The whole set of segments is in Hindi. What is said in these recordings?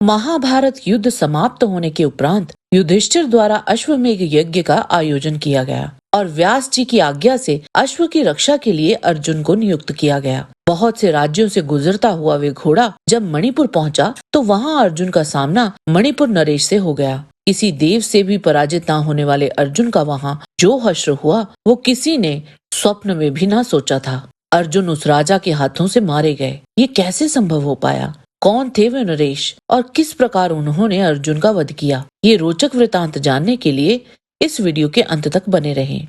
महाभारत युद्ध समाप्त होने के उपरांत युधिष्ठिर द्वारा अश्वमेध यज्ञ का आयोजन किया गया और व्यास जी की आज्ञा से अश्व की रक्षा के लिए अर्जुन को नियुक्त किया गया। बहुत से राज्यों से गुजरता हुआ वे घोड़ा जब मणिपुर पहुंचा तो वहां अर्जुन का सामना मणिपुर नरेश से हो गया। किसी देव से भी पराजित न होने वाले अर्जुन का वहां जो हश्र हुआ वो किसी ने स्वप्न में भी न सोचा था। अर्जुन उस राजा के हाथों से मारे गए। ये कैसे संभव हो पाया? कौन थे वे नरेश और किस प्रकार उन्होंने अर्जुन का वध किया? ये रोचक वृतांत जानने के लिए इस वीडियो के अंत तक बने रहें।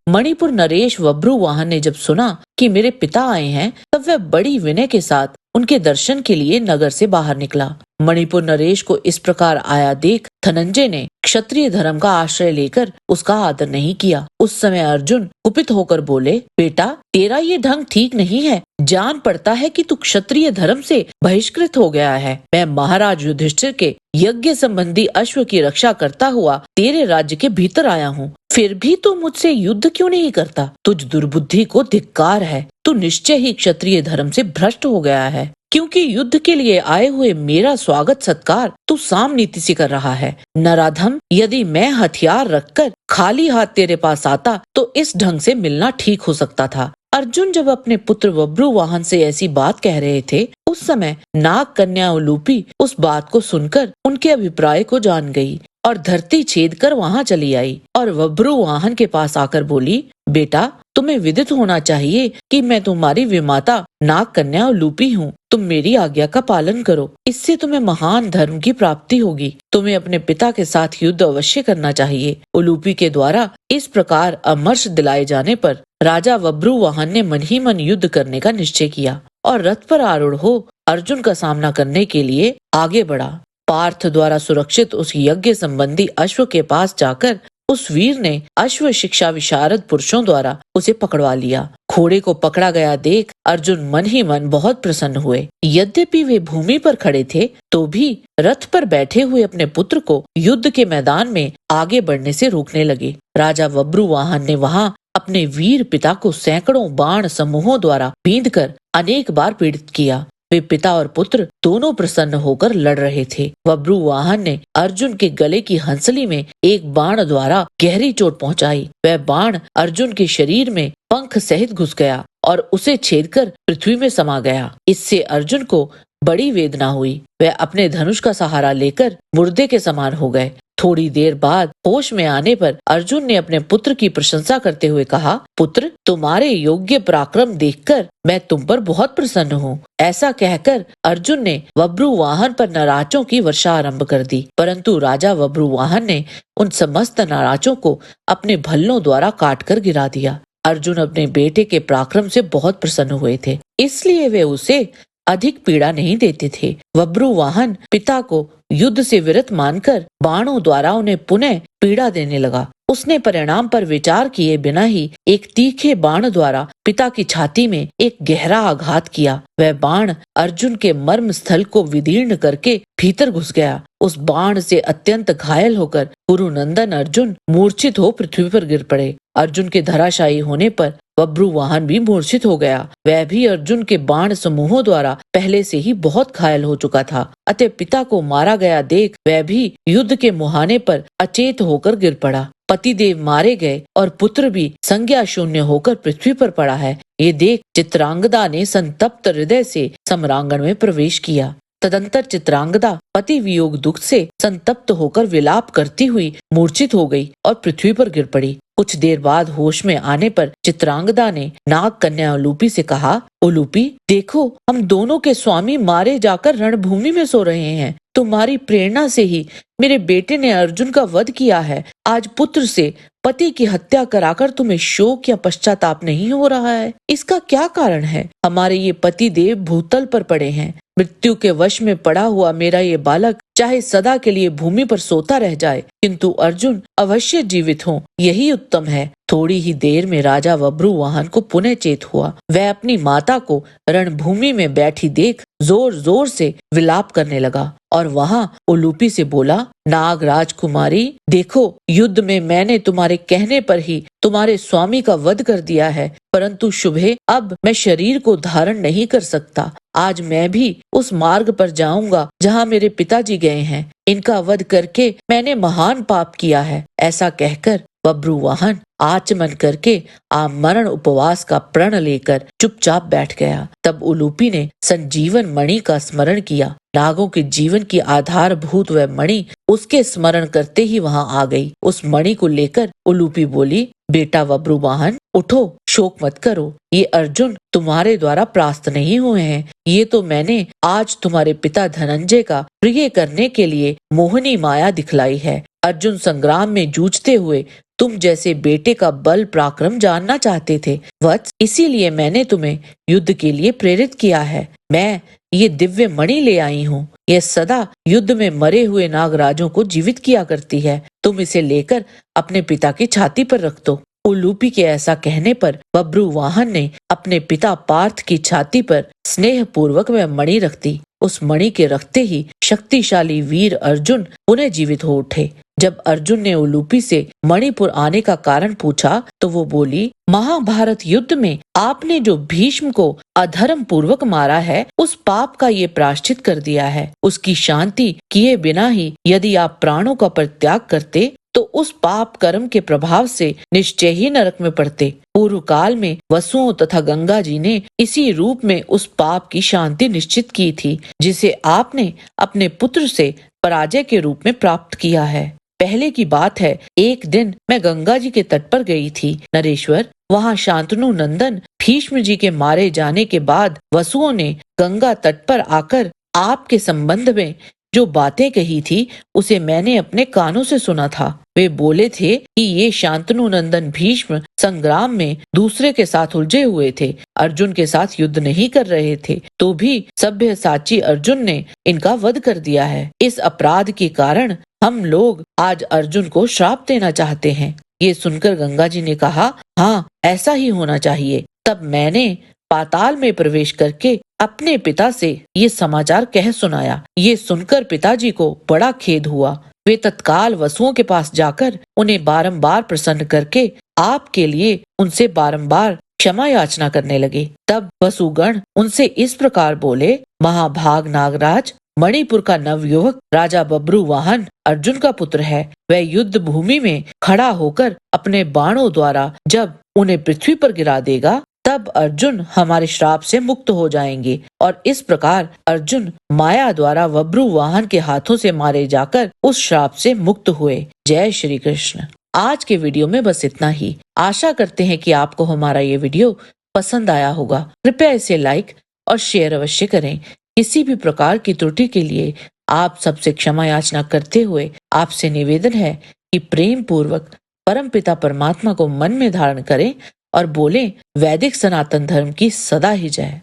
मणिपुर नरेश बभ्रुवाहन ने जब सुना कि मेरे पिता आए हैं तब वह बड़ी विनय के साथ उनके दर्शन के लिए नगर से बाहर निकला। मणिपुर नरेश को इस प्रकार आया देख धनंजय ने क्षत्रिय धर्म का आश्रय लेकर उसका आदर नहीं किया। उस समय अर्जुन कुपित होकर बोले, बेटा तेरा ये ढंग ठीक नहीं है। जान पड़ता है कि तू क्षत्रिय धर्म से बहिष्कृत हो गया है। मैं महाराज युधिष्ठिर के यज्ञ संबंधी अश्व की रक्षा करता हुआ तेरे राज्य के भीतर आया हूँ, फिर भी तू मुझसे युद्ध क्यों नहीं करता? तुझ दुर्बुद्धि को धिक्कार है। तू निश्चय ही क्षत्रिय धर्म से भ्रष्ट हो गया है, क्योंकि युद्ध के लिए आए हुए मेरा स्वागत सत्कार तू साम नीति से कर रहा है। नराधम, यदि मैं हथियार रखकर खाली हाथ तेरे पास आता तो इस ढंग से मिलना ठीक हो सकता था। अर्जुन जब अपने पुत्र बभ्रुवाहन से ऐसी बात कह रहे थे उस समय नाग कन्या उलूपी उस बात को सुनकर उनके अभिप्राय को जान गई और धरती छेद कर वहां चली आई और बभ्रुवाहन के पास आकर बोली, बेटा तुम्हें विदित होना चाहिए कि मैं तुम्हारी विमाता नाग कन्या उलूपी हूँ। तुम मेरी आज्ञा का पालन करो, इससे तुम्हें महान धर्म की प्राप्ति होगी। तुम्हें अपने पिता के साथ युद्ध अवश्य करना चाहिए। उलूपी के द्वारा इस प्रकार अमर्ष दिलाए जाने पर राजा बभ्रुवाहन ने मन ही मन युद्ध करने का निश्चय किया और रथ पर आरूढ़ हो अर्जुन का सामना करने के लिए आगे बढ़ा। पार्थ द्वारा सुरक्षित उस यज्ञ संबंधी अश्व के पास जाकर उस वीर ने अश्व शिक्षा विशारद पुरुषों द्वारा उसे पकड़वा लिया। घोड़े को पकड़ा गया देख अर्जुन मन ही मन बहुत प्रसन्न हुए। यद्यपि वे भूमि पर खड़े थे तो भी रथ पर बैठे हुए अपने पुत्र को युद्ध के मैदान में आगे बढ़ने से रोकने लगे। राजा बभ्रुवाहन ने वहां अपने वीर पिता को सैकड़ों बाण समूहों द्वारा बींधकर अनेक बार पीड़ित किया। वे पिता और पुत्र दोनों प्रसन्न होकर लड़ रहे थे। बभ्रुवाहन ने अर्जुन के गले की हंसली में एक बाण द्वारा गहरी चोट पहुंचाई। वह बाण अर्जुन के शरीर में पंख सहित घुस गया और उसे छेदकर पृथ्वी में समा गया। इससे अर्जुन को बड़ी वेदना हुई। वह अपने धनुष का सहारा लेकर मुर्दे के समान हो गए। थोड़ी देर बाद होश में आने पर अर्जुन ने अपने पुत्र की प्रशंसा करते हुए कहा, पुत्र तुम्हारे योग्य पराक्रम देखकर मैं तुम पर बहुत प्रसन्न हूँ। ऐसा कहकर अर्जुन ने बभ्रुवाहन पर नाराजों की वर्षा आरंभ कर दी, परंतु राजा बभ्रुवाहन ने उन समस्त नाराजों को अपने भल्लों द्वारा काट कर गिरा दिया। अर्जुन अपने बेटे के पराक्रम से बहुत प्रसन्न हुए थे, इसलिए वे उसे अधिक पीड़ा नहीं देते थे। बभ्रुवाहन पिता को युद्ध से विरत मानकर बाणों द्वारा उन्हें पुनः पीड़ा देने लगा। उसने परिणाम पर विचार किए बिना ही एक तीखे बाण द्वारा पिता की छाती में एक गहरा आघात किया। वह बाण अर्जुन के मर्म स्थल को विदीर्ण करके भीतर घुस गया। उस बाण से अत्यंत घायल होकर कुरुनंदन अर्जुन मूर्छित हो पृथ्वी पर गिर पड़े। अर्जुन के धराशायी होने पर बभ्रुवाहन भी मूर्छित हो गया। वह भी अर्जुन के बाण समूहों द्वारा पहले से ही बहुत घायल हो चुका था। अतः पिता को मारा गया देख वह भी युद्ध के मुहाने पर अचेत होकर गिर पड़ा। पतिदेव मारे गए और पुत्र भी संज्ञा शून्य होकर पृथ्वी पर पड़ा है। ये देख चित्रांगदा ने संतप्त हृदय से सम्रांगण में प्रवेश किया। तदंतर चित्रांगदा पति वियोग दुख से संतप्त होकर विलाप करती हुई मूर्छित हो गई और पृथ्वी पर गिर पड़ी। कुछ देर बाद होश में आने पर चित्रांगदा ने नाग कन्या उलूपी से कहा, उलूपी देखो, हम दोनों के स्वामी मारे जाकर रणभूमि में सो रहे हैं। तुम्हारी प्रेरणा से ही मेरे बेटे ने अर्जुन का वध किया है। आज पुत्र से पति की हत्या कराकर तुम्हें शोक या पश्चाताप नहीं हो रहा है? इसका क्या कारण है? हमारे ये पति देव भूतल पर पड़े हैं। मृत्यु के वश में पड़ा हुआ मेरा ये बालक चाहे सदा के लिए भूमि पर सोता रह जाए, किंतु अर्जुन अवश्य जीवित हो, यही उत्तम है। थोड़ी ही देर में राजा बभ्रुवाहन को पुनः चेत हुआ। वह अपनी माता को रणभूमि में बैठी देख जोर जोर से विलाप करने लगा और वहां उलूपी से बोला, नाग राजकुमारी, देखो, युद्ध में मैंने तुम्हारे कहने पर ही तुम्हारे स्वामी का वध कर दिया है, परंतु शुभे अब मैं शरीर को धारण नहीं कर सकता। आज मैं भी उस मार्ग पर जाऊंगा जहाँ मेरे पिताजी गए हैं। इनका वध करके मैंने महान पाप किया है। ऐसा कहकर बभ्रुवाहन आचमन करके आमरण उपवास का प्रण लेकर चुपचाप बैठ गया। तब उलूपी ने संजीवन मणि का स्मरण किया। नागों के जीवन की आधारभूत वह मणि उसके स्मरण करते ही वहां आ गई। उस मणि को लेकर उलूपी बोली, बेटा बभ्रुवाहन, उठो, शोक मत करो। ये अर्जुन तुम्हारे द्वारा परास्त नहीं हुए हैं। ये तो मैंने आज तुम्हारे पिता धनंजय का प्रिय करने के लिए मोहिनी माया दिखलाई है। अर्जुन संग्राम में जूझते हुए तुम जैसे बेटे का बल पराक्रम जानना चाहते थे वत्स, इसीलिए मैंने तुम्हें युद्ध के लिए प्रेरित किया है। मैं ये दिव्य मणि ले आई हूँ। यह सदा युद्ध में मरे हुए नागराजों को जीवित किया करती है। तुम इसे लेकर अपने पिता की छाती पर रख दो। उलूपी के ऐसा कहने पर बभ्रुवाहन ने अपने पिता पार्थ की छाती पर स्नेह पूर्वक वह मणि रख दी। उस मणि के रखते ही शक्तिशाली वीर अर्जुन पुनः जीवित हो उठे। जब अर्जुन ने उलूपी से मणिपुर आने का कारण पूछा तो वो बोली, महाभारत युद्ध में आपने जो भीष्म को अधर्म पूर्वक मारा है, उस पाप का ये प्रायश्चित कर दिया है। उसकी शांति किए बिना ही यदि आप प्राणों का परित्याग करते तो उस पाप कर्म के प्रभाव से निश्चय ही नरक में पड़ते। पूर्व काल में वसुओं तथा गंगा जी ने इसी रूप में उस पाप की शांति निश्चित की थी, जिसे आपने अपने पुत्र से पराजय के रूप में प्राप्त किया है। पहले की बात है, एक दिन मैं गंगा जी के तट पर गई थी नरेश्वर। वहाँ शांतनु नंदन भीष्म जी के मारे जाने के बाद वसुओं ने गंगा तट पर आकर आपके संबंध में जो बातें कही थी उसे मैंने अपने कानों से सुना था। वे बोले थे कि ये शांतनु नंदन भीष्म संग्राम में दूसरे के साथ उलझे हुए थे, अर्जुन के साथ युद्ध नहीं कर रहे थे, तो भी सभ्यसाची अर्जुन ने इनका वध कर दिया है। इस अपराध के कारण हम लोग आज अर्जुन को श्राप देना चाहते हैं। ये सुनकर गंगा जी ने कहा, हाँ, ऐसा ही होना चाहिए। तब मैंने पाताल में प्रवेश करके अपने पिता से ये समाचार कह सुनाया। ये सुनकर पिताजी को बड़ा खेद हुआ। वे तत्काल वसुओं के पास जाकर उन्हें बारंबार प्रसन्न करके आपके लिए उनसे बारंबार क्षमा याचना करने लगे। तब वसुगण उनसे इस प्रकार बोले, महाभाग नागराज, मणिपुर का नवयुवक राजा बभ्रुवाहन अर्जुन का पुत्र है। वह युद्ध भूमि में खड़ा होकर अपने बाणों द्वारा जब उन्हें पृथ्वी पर गिरा देगा, तब अर्जुन हमारे श्राप से मुक्त हो जाएंगे। और इस प्रकार अर्जुन माया द्वारा बभ्रुवाहन के हाथों से मारे जाकर उस श्राप से मुक्त हुए। जय श्री कृष्ण। आज के वीडियो में बस इतना ही। आशा करते हैं कि आपको हमारा ये वीडियो पसंद आया होगा। कृपया इसे लाइक और शेयर अवश्य करें। किसी भी प्रकार की त्रुटि के लिए आप सबसे क्षमा याचना करते हुए आपसे निवेदन है कि प्रेम पूर्वक परमपिता परमात्मा को मन में धारण करें और बोले, वैदिक सनातन धर्म की सदा ही जय।